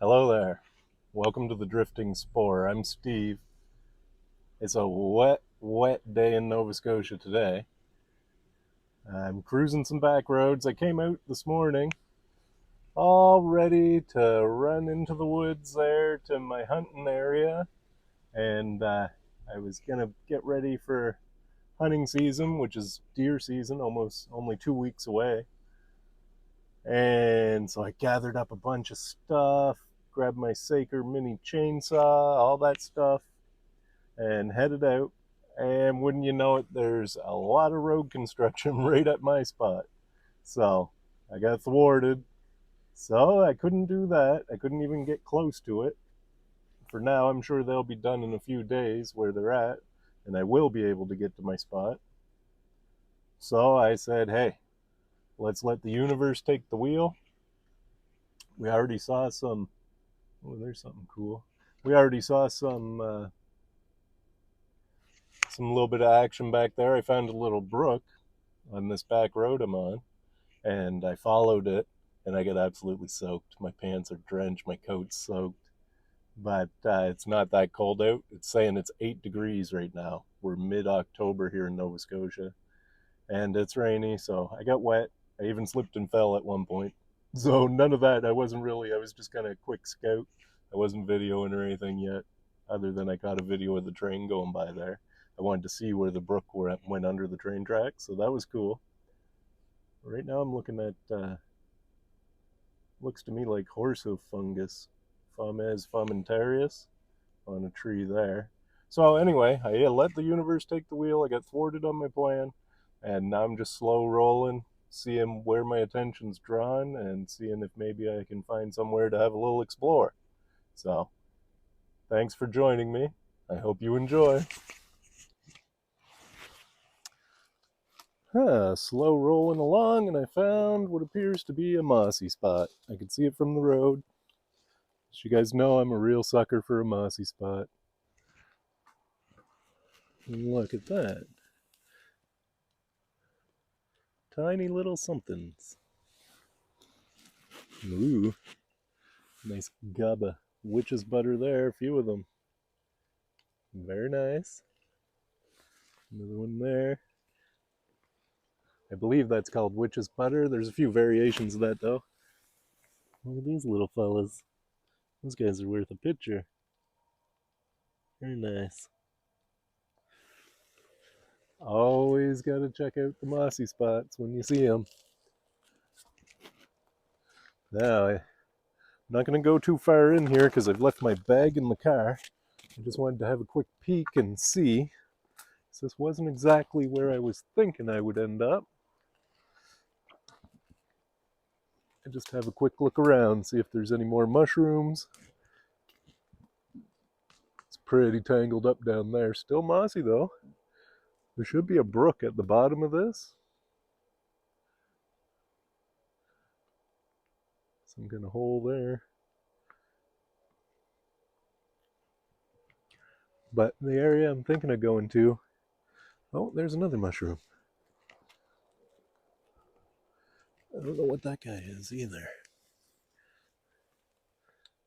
Hello there. Welcome to the Drifting Spore. I'm Steve. It's a wet day in Nova Scotia today. I'm cruising some back roads. I came out this morning all ready to run into the woods there to my hunting area, and I was going to get ready for hunting season, which is deer season, almost only 2 weeks away. And so I gathered up a bunch of stuff, grabbed my Saker mini chainsaw, all that stuff, and headed out. And wouldn't you know it, there's a lot of road construction right at my spot. So I got thwarted. So I couldn't do that. I couldn't even get close to it. For now, I'm sure they'll be done in a few days where they're at, and I will be able to get to my spot. So I said, hey, let's let the universe take the wheel. We already saw some. Oh, there's something cool. We already saw some little bit of action back there. I found a little brook on this back road I'm on, and I followed it, and I got absolutely soaked. My pants are drenched, my coat's soaked, but it's not that cold out. It's saying it's 8 degrees right now. We're mid-October here in Nova Scotia, and it's rainy, so I got wet. I even slipped and fell at one point. So none of that. I was just kind of a quick scout. I wasn't videoing or anything yet, other than I caught a video of the train going by there. I wanted to see where the brook went under the train tracks, so that was cool. Right now I'm looking at, looks to me like horsehoof fungus, Fomes fomentarius, on a tree there. So anyway, I let the universe take the wheel. I got thwarted on my plan, and now I'm just slow rolling, seeing where my attention's drawn, and seeing if maybe I can find somewhere to have a little explore. So, thanks for joining me. I hope you enjoy. Slow rolling along, and I found what appears to be a mossy spot. I can see it from the road. As you guys know, I'm a real sucker for a mossy spot. Look at that. Tiny little somethings. Ooh, nice gob of witch's butter there, a few of them. Very nice. Another one there. I believe that's called witch's butter. There's a few variations of that though. Look at these little fellas. Those guys are worth a picture. Very nice. Always gotta check out the mossy spots when you see them. Now, I'm not gonna go too far in here because I've left my bag in the car. I just wanted to have a quick peek and see. So this wasn't exactly where I was thinking I would end up. I just have a quick look around, see if there's any more mushrooms. It's pretty tangled up down there. Still mossy though. There should be a brook at the bottom of this. Some kind of hole there. But the area I'm thinking of going to, oh, there's another mushroom. I don't know what that guy is either.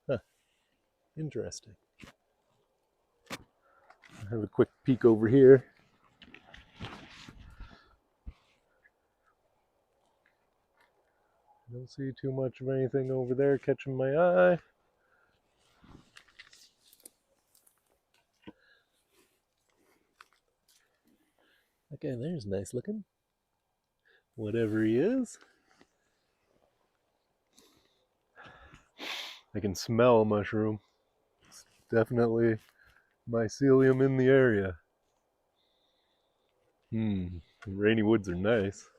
Huh, interesting. I'll have a quick peek over here. Don't see too much of anything over there catching my eye. That guy there's nice looking. Whatever he is. I can smell a mushroom. It's definitely mycelium in the area. Rainy woods are nice.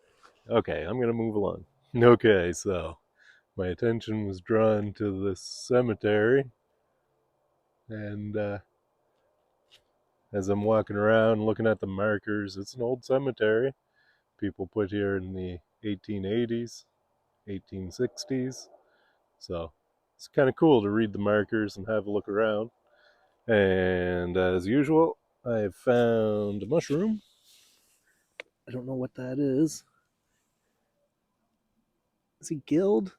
Okay, I'm gonna move along. Okay, so my attention was drawn to this cemetery, and as I'm walking around looking at the markers, it's an old cemetery. People put here in the 1880s, 1860s. So it's kind of cool to read the markers and have a look around. And as usual, I've found a mushroom. I don't know what that is. Is he gilled?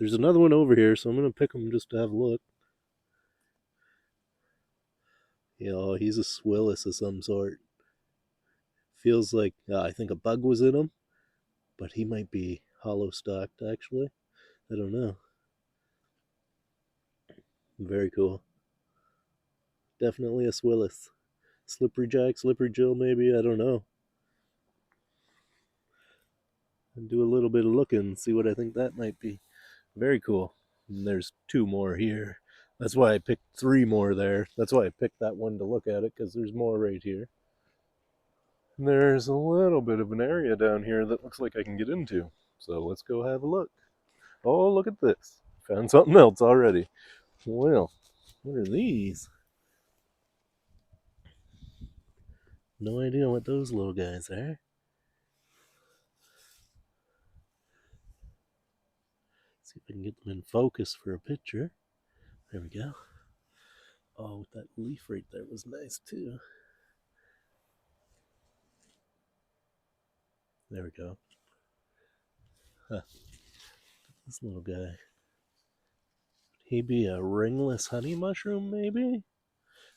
There's another one over here, so I'm going to pick him just to have a look. Yeah, he's a Swillis of some sort. Feels like, I think a bug was in him, but he might be hollow stocked, actually. I don't know. Very cool. Definitely a Swillis. Slippery Jack, Slippery Jill, maybe, I don't know. And do a little bit of looking, see what I think that might be. Very cool. And there's two more here. That's why I picked three more there. That's why I picked that one to look at it, because there's more right here. And there's a little bit of an area down here that looks like I can get into. So let's go have a look. Oh, look at this. Found something else already. Well, what are these? No idea what those little guys are. See if I can get them in focus for a picture. There we go. Oh, that leaf right there was nice too. There we go. Huh. This little guy. He be a ringless honey mushroom, maybe?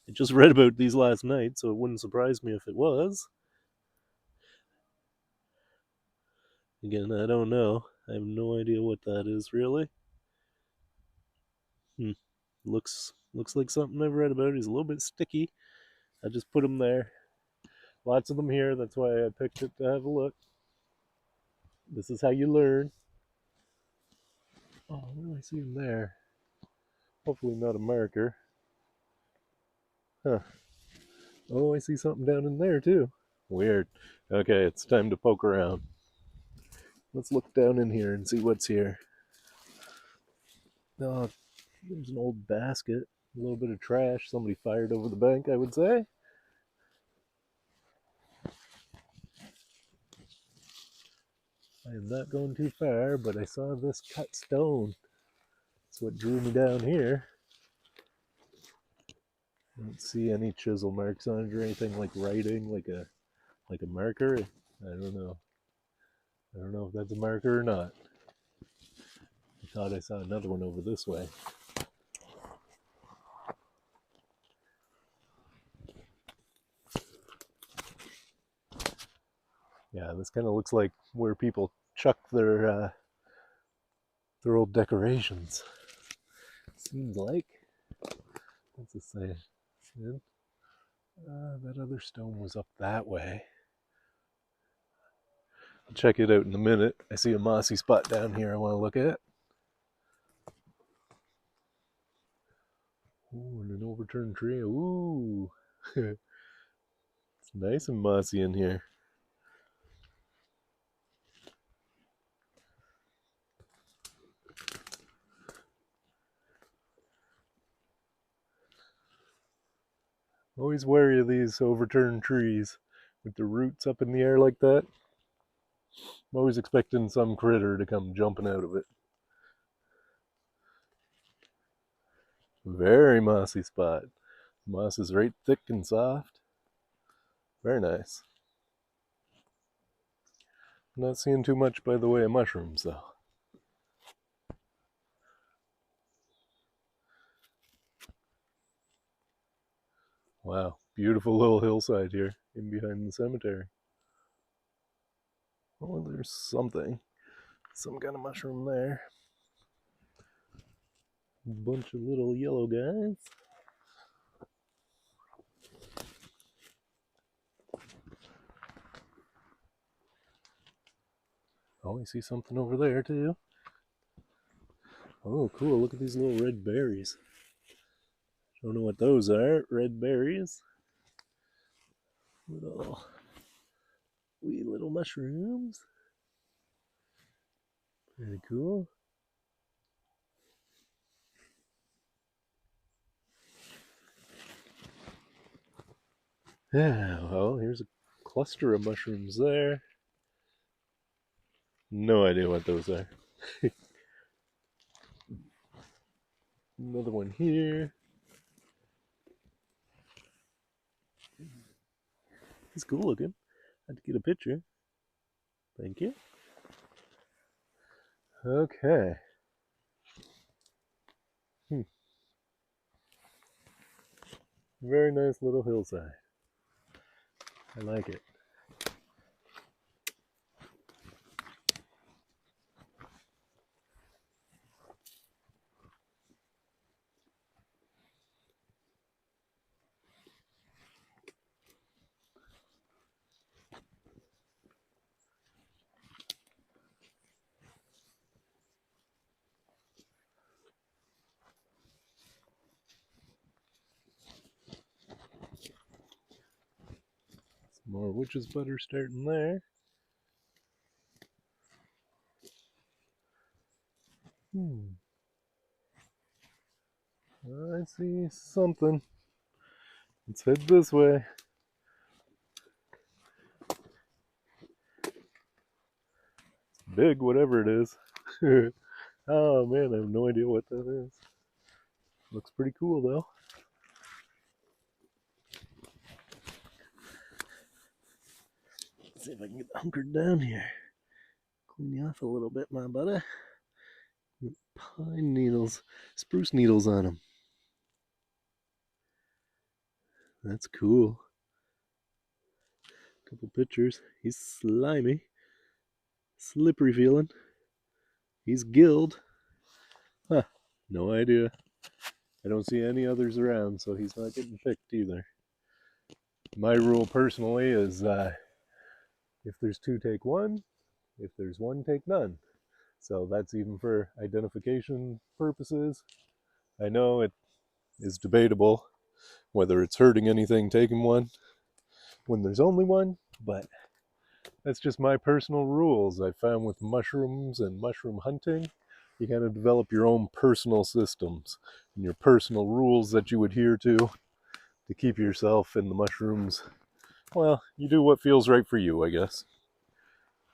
I just read about these last night, so it wouldn't surprise me if it was. Again, I don't know. I have no idea what that is, really. Looks like something I've read about. He's a little bit sticky. I just put him there. Lots of them here. That's why I picked it to have a look. This is how you learn. Oh, what do I see in there? Hopefully not a marker. Huh. Oh, I see something down in there too. Weird. Okay, it's time to poke around. Let's look down in here and see what's here. Oh, there's an old basket. A little bit of trash. Somebody fired over the bank, I would say. I am not going too far, but I saw this cut stone. That's what drew me down here. I don't see any chisel marks on it or anything like writing, like a marker. I don't know. I don't know if that's a marker or not. I thought I saw another one over this way. Yeah, this kind of looks like where people chuck their old decorations. Seems like. What's it say? That other stone was up that way. I'll check it out in a minute. I see a mossy spot down here I want to look at. Ooh, and an overturned tree. Ooh. It's nice and mossy in here. Always wary of these overturned trees with the roots up in the air like that. I'm always expecting some critter to come jumping out of it. Very mossy spot. Moss is right thick and soft. Very nice. Not seeing too much by the way of mushrooms though. Wow, beautiful little hillside here in behind the cemetery. Oh, there's something. Some kind of mushroom there. A bunch of little yellow guys. Oh, I see something over there too. Oh, cool. Look at these little red berries. Don't know what those are. Red berries. Little wee little mushrooms. Very cool. Yeah, well, here's a cluster of mushrooms there. No idea what those are. Another one here. He's cool looking. I had to get a picture. Thank you. Okay. Hmm. Very nice little hillside. I like it. Some more witch's butter starting there. I see something. Let's head this way. It's big, whatever it is. Oh man, I have no idea what that is. Looks pretty cool though. Let's see if I can get hunkered down here. Clean you off a little bit, my buddy. Pine needles, spruce needles on them. That's cool. Couple pictures. He's slimy, slippery feeling. He's gilled. Huh. No idea. I don't see any others around, so he's not getting picked either. My rule personally is if there's two, take one. If there's one, take none. So that's even for identification purposes. I know it is debatable whether it's hurting anything taking one when there's only one, but that's just my personal rules. I found with mushrooms and mushroom hunting, you got to develop your own personal systems and your personal rules that you adhere to keep yourself in the mushrooms. Well, you do what feels right for you, I guess.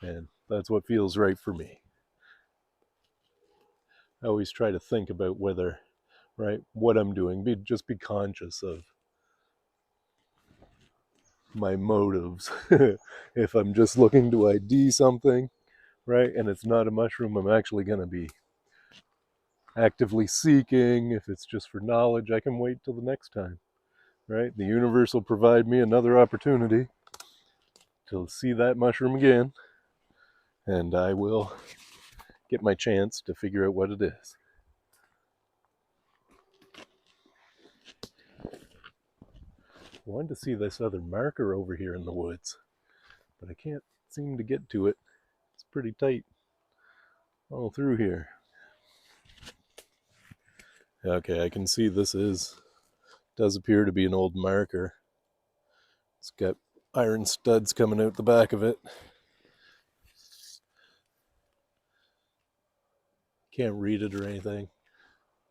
And that's what feels right for me. I always try to think about whether, right, what I'm doing. Just be conscious of my motives. If I'm just looking to ID something, right, and it's not a mushroom, I'm actually going to be actively seeking. If it's just for knowledge, I can wait till the next time, right? The universe will provide me another opportunity to see that mushroom again, and I will get my chance to figure out what it is. I wanted to see this other marker over here in the woods, but I can't seem to get to it. It's pretty tight all through here. Okay, I can see this does appear to be an old marker. It's got iron studs coming out the back of it. Can't read it or anything.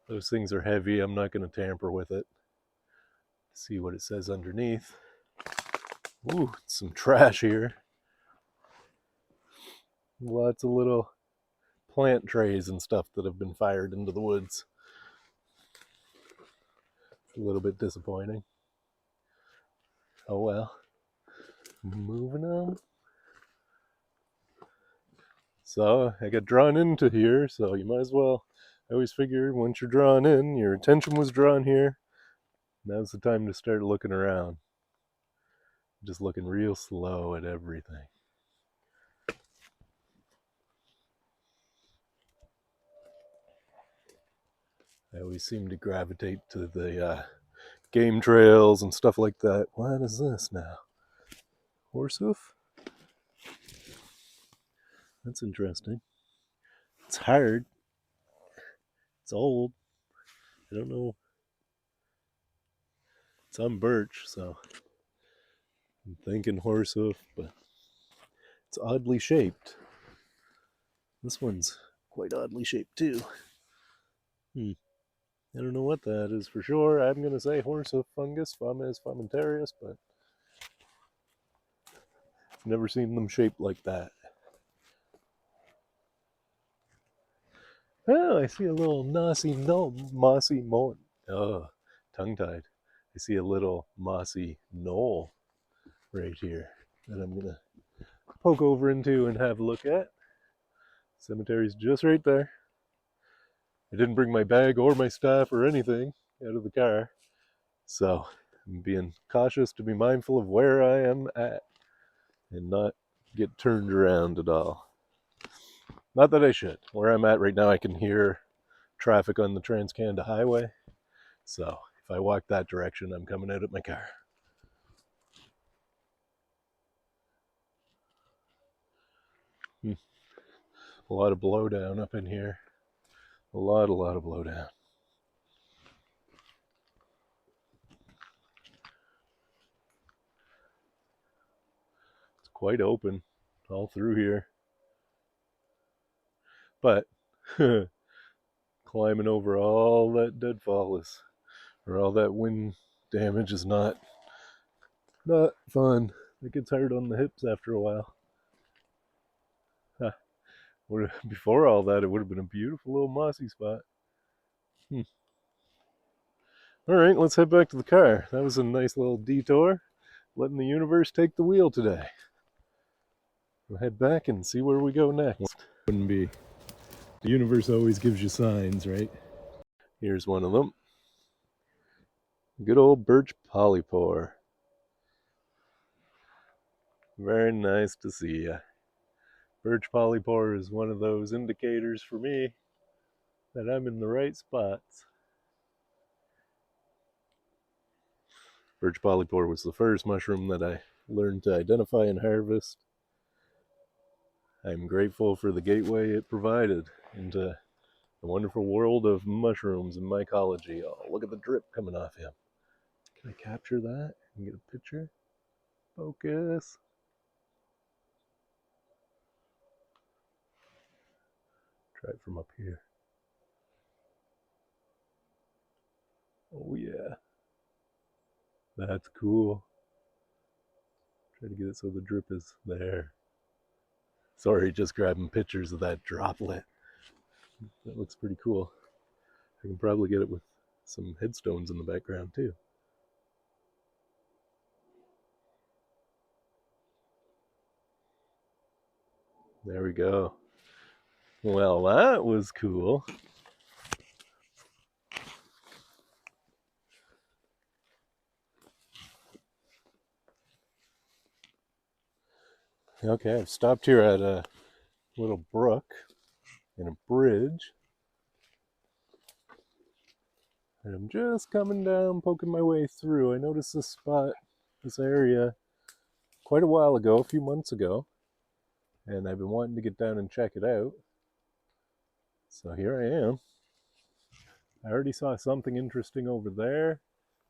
Those things are heavy. I'm not going to tamper with it. See what it says underneath. Ooh, some trash here. Lots of little plant trays and stuff that have been fired into the woods. It's a little bit disappointing. Oh well. Moving on. So I got drawn into here, so you might as well. I always figure once you're drawn in, your attention was drawn here. Now's the time to start looking around. Just looking real slow at everything. I always seem to gravitate to the game trails and stuff like that. What is this now? Horsehoof? That's interesting. It's hard. It's old. I don't know. It's on birch, so I'm thinking horsehoof, but it's oddly shaped. This one's quite oddly shaped too. I don't know what that is for sure. I'm going to say horsehoof fungus, Fomes fomentarius, but I've never seen them shaped like that. Oh, I see a little mossy mold. Oh, tongue-tied. I see a little mossy knoll right here that I'm going to poke over into and have a look at. Cemetery's just right there. I didn't bring my bag or my staff or anything out of the car. So I'm being cautious to be mindful of where I am at and not get turned around at all. Not that I should. Where I'm at right now, I can hear traffic on the Trans-Canada Highway. So if I walk that direction, I'm coming out at my car. A lot of blowdown up in here. A lot of blowdown. It's quite open all through here. But climbing over all that deadfall is, or all that wind damage is not fun. It gets hard on the hips after a while. Huh. Before all that, it would have been a beautiful little mossy spot. All right, let's head back to the car. That was a nice little detour, letting the universe take the wheel today. We'll head back and see where we go next. Wouldn't be. The universe always gives you signs, right? Here's one of them. Good old birch polypore. Very nice to see ya. Birch polypore is one of those indicators for me that I'm in the right spots. Birch polypore was the first mushroom that I learned to identify and harvest. I'm grateful for the gateway it provided into the wonderful world of mushrooms and mycology. Oh, look at the drip coming off him. Can I capture that and get a picture? Focus. Try it from up here. Oh yeah. That's cool. Try to get it so the drip is there. Sorry, just grabbing pictures of that droplet. That looks pretty cool. I can probably get it with some headstones in the background too. There we go. Well, that was cool. Okay, I've stopped here at a little brook and a bridge. And I'm just coming down, poking my way through. I noticed this spot, this area, quite a while ago, a few months ago. And I've been wanting to get down and check it out. So here I am. I already saw something interesting over there,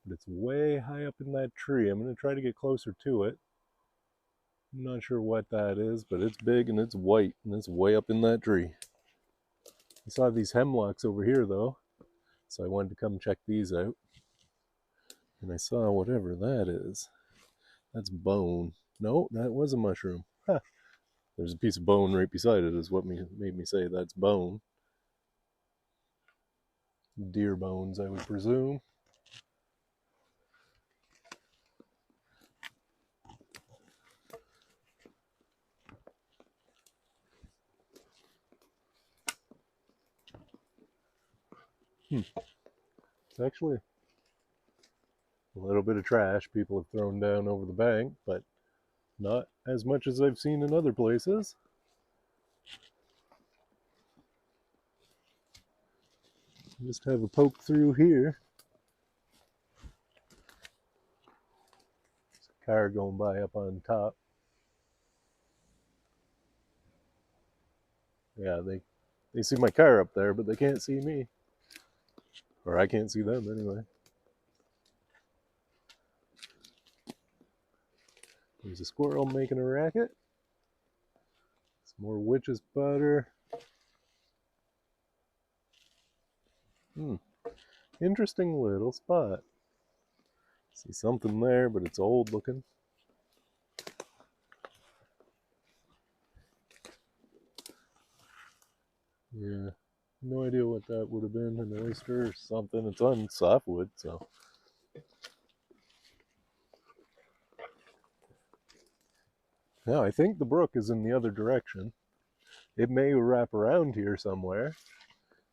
but it's way high up in that tree. I'm going to try to get closer to it. I'm not sure what that is, but it's big and it's white and it's way up in that tree. I saw these hemlocks over here though, so I wanted to come check these out. And I saw whatever that is. That's bone. No, that was a mushroom. Huh. There's a piece of bone right beside it is what made me say that's bone. Deer bones, I would presume. It's actually a little bit of trash people have thrown down over the bank, but not as much as I've seen in other places. Just have a poke through here. There's a car going by up on top. Yeah, they see my car up there, but they can't see me. Or I can't see them anyway. There's a squirrel making a racket. Some more witch's butter. Interesting little spot. See something there, but it's old looking. Yeah, no idea what that would have been, an oyster or something. It's on softwood, so. Now, I think the brook is in the other direction. It may wrap around here somewhere.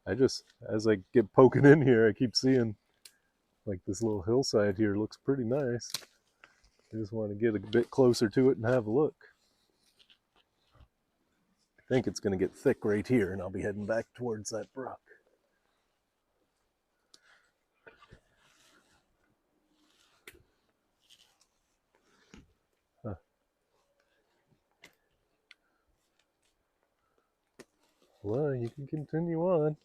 as I get poking in here, I keep seeing like this little hillside here looks pretty nice. I just want to get a bit closer to it and have a look. I think it's going to get thick right here, and I'll be heading back towards that brook. Huh. Well, you can continue on.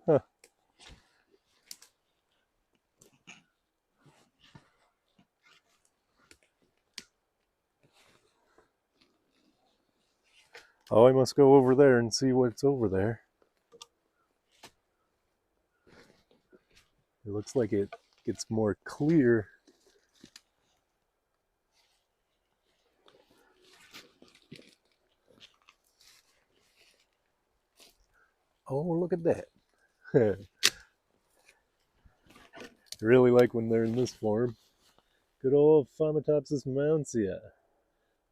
Huh. Oh, I must go over there and see what's over there. It looks like it gets more clear. Oh, look at that. I really like when they're in this form. Good old Phamatopsis mountia,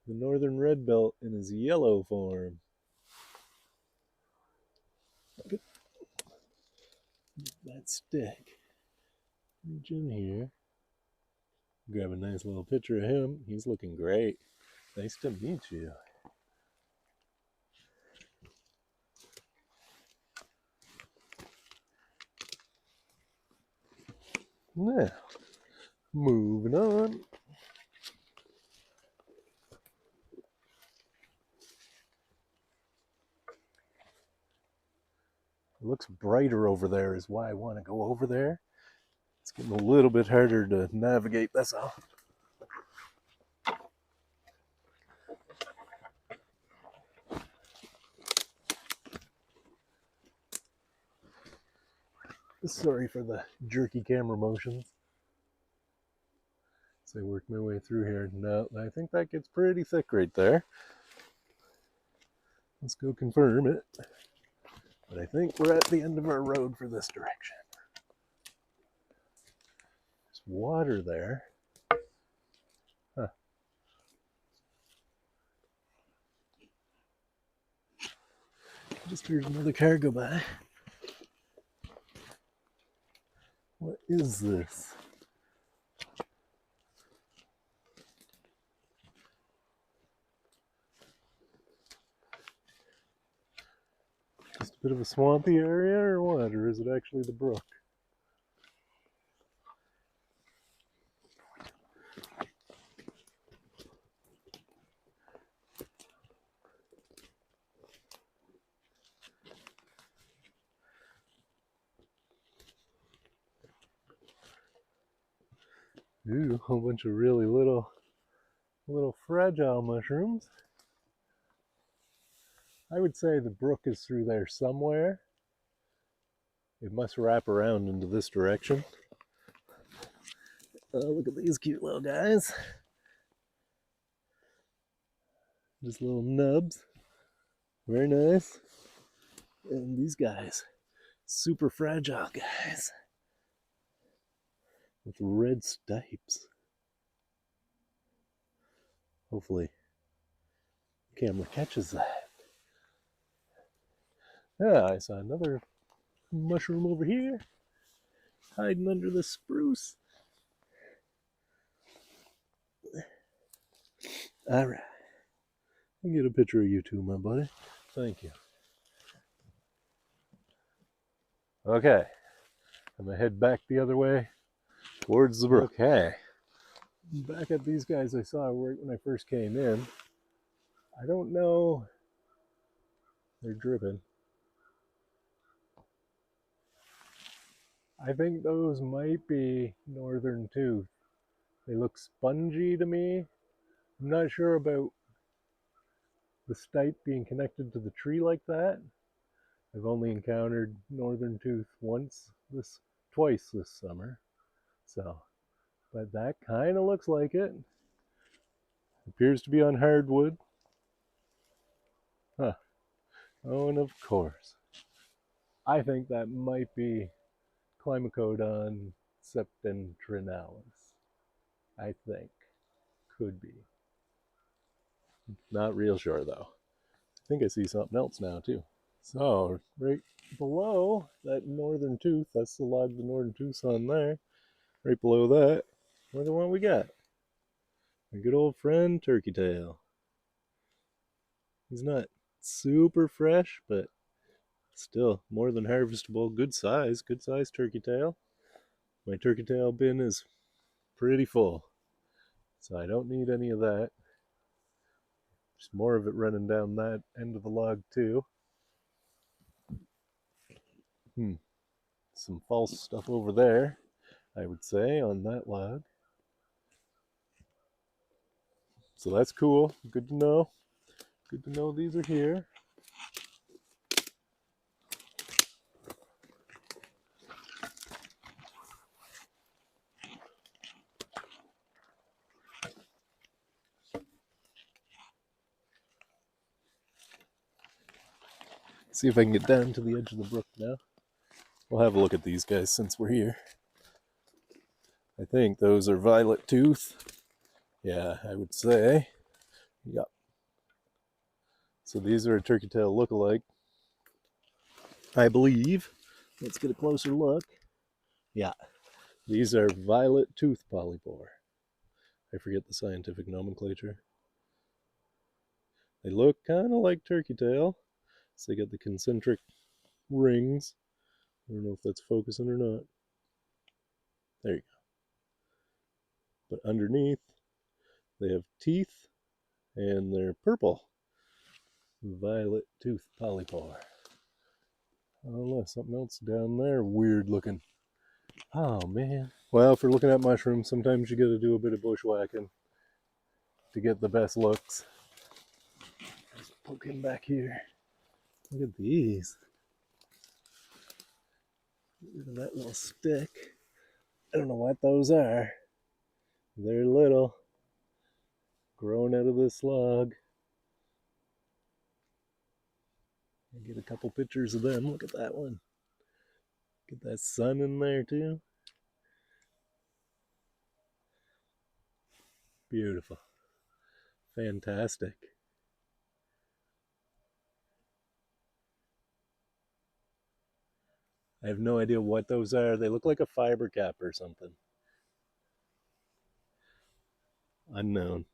the northern red belt in his yellow form. Look at that stick. Reach in here. Grab a nice little picture of him. He's looking great. Nice to meet you. Now, moving on. It looks brighter over there is why I want to go over there. It's getting a little bit harder to navigate, that's all. Sorry for the jerky camera motions. So I work my way through here. No, I think that gets pretty thick right there. Let's go confirm it. But I think we're at the end of our road for this direction. There's water there. Huh. Just heard another car go by. What is this? Just a bit of a swampy area or what? Or is it actually the brook? Ooh, a whole bunch of really little fragile mushrooms. I would say the brook is through there somewhere. It must wrap around into this direction. Look at these cute little guys. Just little nubs. Very nice. And these guys, super fragile guys with red stipes. Hopefully the camera catches that. Yeah, I saw another mushroom over here hiding under the spruce. All right. I'll get a picture of you too, my buddy. Thank you. Okay. I'm going to head back the other way towards the brook. Okay. Back at these guys I saw right when I first came in. I don't know. They're dripping. I think those might be northern tooth. They look spongy to me. I'm not sure about the stipe being connected to the tree like that. I've only encountered northern tooth twice this summer. So, but that kind of looks like it. Appears to be on hardwood. Huh. Oh, and of course, I think that might be Climacodon septentrinalis. I think. Could be. Not real sure though. I think I see something else now too. So, right below that northern tooth, that's the log the northern tooth's on there. Right below that, look at what we got. My good old friend turkey tail. He's not super fresh, but still more than harvestable. Good size turkey tail. My turkey tail bin is pretty full, so I don't need any of that. There's more of it running down that end of the log too. Some false stuff over there, I would say, on that log. So that's cool. Good to know. Good to know these are here. See if I can get down to the edge of the brook now. We'll have a look at these guys since we're here. I think those are violet tooth. Yeah, I would say. Yep. So these are a turkey tail look-alike, I believe. Let's get a closer look. Yeah, these are violet tooth polypore. I forget the scientific nomenclature. They look kind of like turkey tail. So they got the concentric rings. I don't know if that's focusing or not. There you go. But underneath, they have teeth, and they're purple. Violet tooth polypore. Oh, look, something else down there, weird looking. Oh, man. Well, if we're looking at mushrooms, sometimes you gotta do a bit of bushwhacking to get the best looks. Just poke him back here. Look at these. Look at that little stick. I don't know what those are. They're little. Growing out of this log. I'll get a couple pictures of them. Look at that one. Get that sun in there too. Beautiful. Fantastic. I have no idea what those are. They look like a fiber cap or something. Unknown.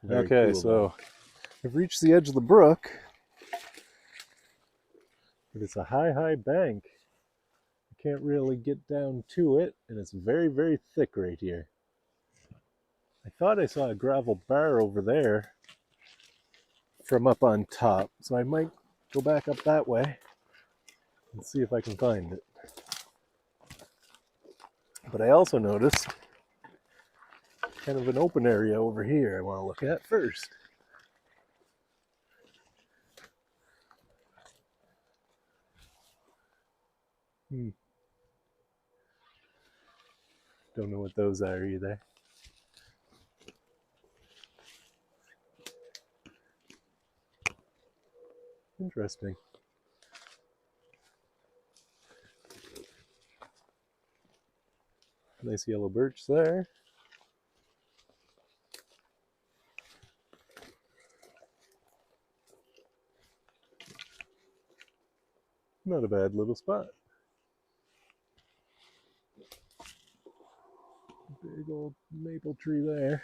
Very okay, cool, so I've reached the edge of the brook, but it's a high bank. I can't really get down to it, and it's very thick right here. I thought I saw a gravel bar over there from up on top, so I might go back up that way and see if I can find it. But I also noticed kind of an open area over here I want to look at first. Don't know what those are either. Interesting. Nice yellow birch there. Not a bad little spot. Big old maple tree there.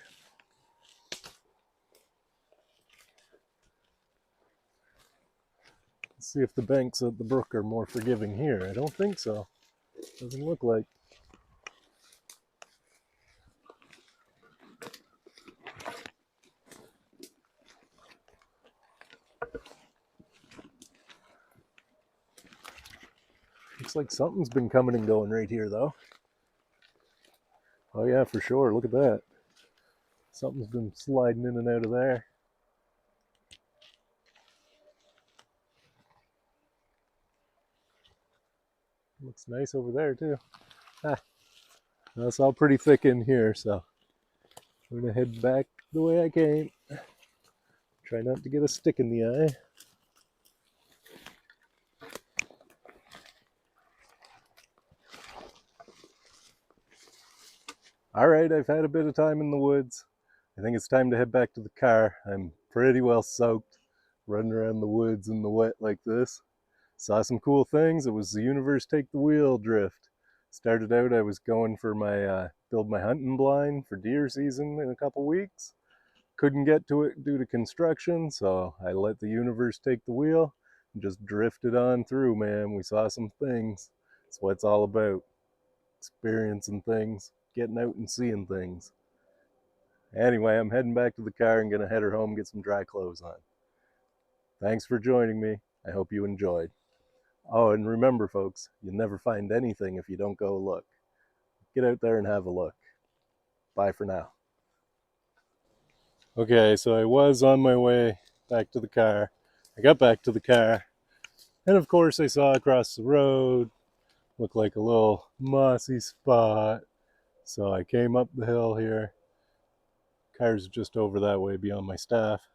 Let's see if the banks of the brook are more forgiving here. I don't think so. Doesn't look like. Looks like something's been coming and going right here though. Oh yeah, for sure. Look at that. Something's been sliding in and out of there. Looks nice over there too. Ah, it's all pretty thick in here, so I'm gonna head back the way I came. Try not to get a stick in the eye. All right, I've had a bit of time in the woods. I think it's time to head back to the car. I'm pretty well soaked running around the woods in the wet like this. Saw some cool things. It was the universe take the wheel drift. Started out, I was going for my build my hunting blind for deer season in a couple weeks. Couldn't get to it due to construction, so I let the universe take the wheel and just drifted on through, man. We saw some things. That's what it's all about. Experiencing things, getting out and seeing things. Anyway, I'm heading back to the car and gonna head her home and get some dry clothes on. Thanks for joining me. I hope you enjoyed. Oh, and remember, folks, you'll never find anything if you don't go look. Get out there and have a look. Bye for now. Okay, so I was on my way back to the car. I got back to the car, and of course, I saw across the road, looked like a little mossy spot. So I came up the hill here. Car's just over that way beyond my staff,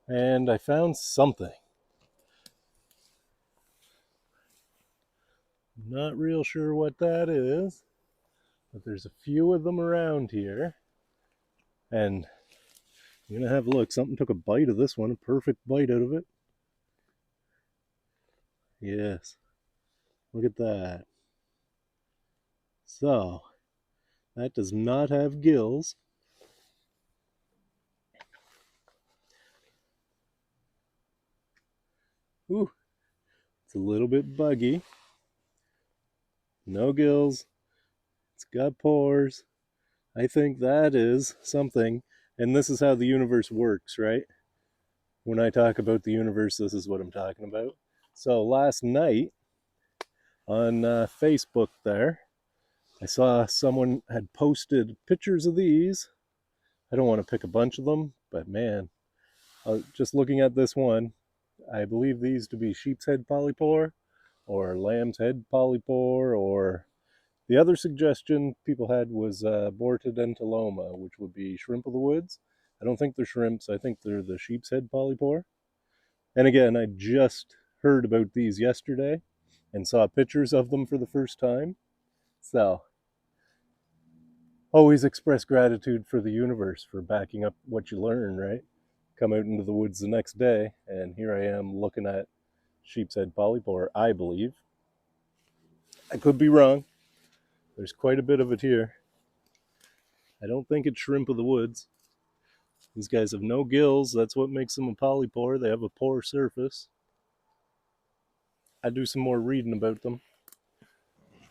and I found something. Not real sure what that is, but there's a few of them around here, and I'm gonna have a look. Something took a bite of this one, a perfect bite out of it. Yes, look at that. So, that does not have gills. Ooh, it's a little bit buggy. No gills. It's got pores. I think that is something. And this is how the universe works, right? When I talk about the universe, this is what I'm talking about. So last night on Facebook there, I saw someone had posted pictures of these. I don't want to pick a bunch of them, but man, just looking at this one, I believe these to be sheep's head polypore or lamb's head polypore, or the other suggestion people had was Bortodentilloma, which would be shrimp of the woods. I don't think they're shrimps. I think they're the sheep's head polypore. And again, I just heard about these yesterday and saw pictures of them for the first time. So, always express gratitude for the universe for backing up what you learn, right? Come out into the woods the next day, and here I am looking at sheep's head polypore, I believe. I could be wrong. There's quite a bit of it here. I don't think it's shrimp of the woods. These guys have no gills. That's what makes them a polypore. They have a pore surface. I do some more reading about them.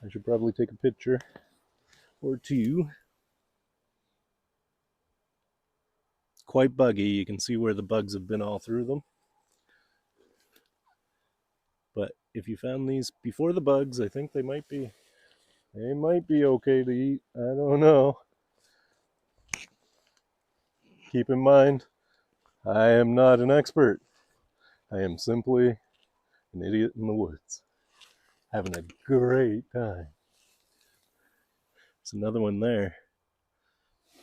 I should probably take a picture or two. Quite buggy. You can see where the bugs have been all through them. But if you found these before the bugs, I think they might be okay to eat. I don't know. Keep in mind, I am not an expert. I am simply an idiot in the woods, having a great time. There's another one there. A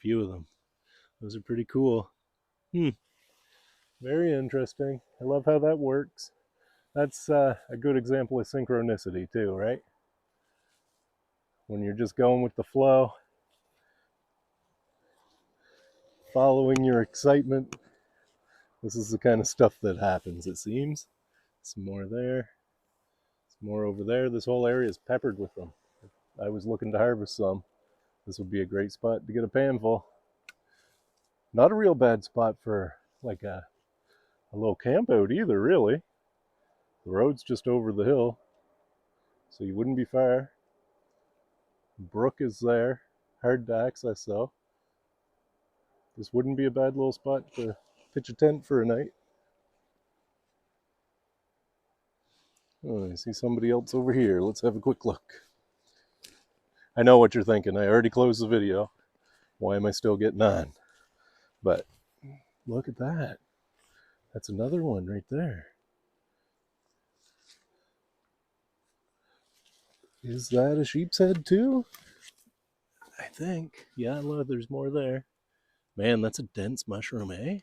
few of them. Those are pretty cool. Very interesting. I love how that works. That's a good example of synchronicity too, right? When you're just going with the flow, following your excitement. This is the kind of stuff that happens, it seems. Some more there. Some more over there. This whole area is peppered with them. I was looking to harvest some. This would be a great spot to get a panful. Not a real bad spot for like a little camp out either, really. The road's just over the hill, so you wouldn't be far. Brook is there, hard to access though. This wouldn't be a bad little spot to pitch a tent for a night. Oh, I see somebody else over here. Let's have a quick look. I know what you're thinking. I already closed the video. Why am I still getting on? But look at that. That's another one right there. Is that a sheep's head too? I think. Yeah, look, there's more there. Man, that's a dense mushroom, eh?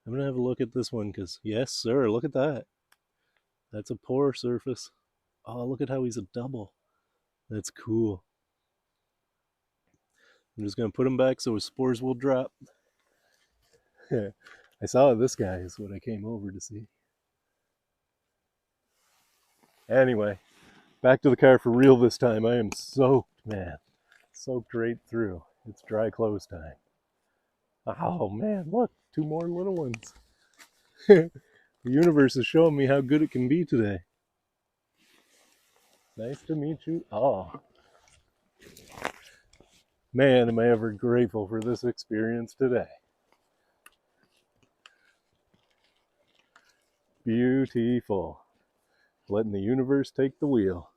I'm gonna have a look at this one because, yes, sir, look at that. That's a pore surface. Oh, look at how he's a double. That's cool. I'm just gonna put him back so his spores will drop. I saw this guy is what I came over to see. Anyway, back to the car for real this time. I am soaked, man. Soaked right through. It's dry clothes time. Oh man, look, two more little ones. The universe is showing me how good it can be today. Nice to meet you. Oh, man, am I ever grateful for this experience today. Beautiful. Letting the universe take the wheel.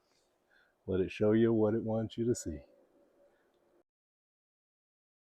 Let it show you what it wants you to see.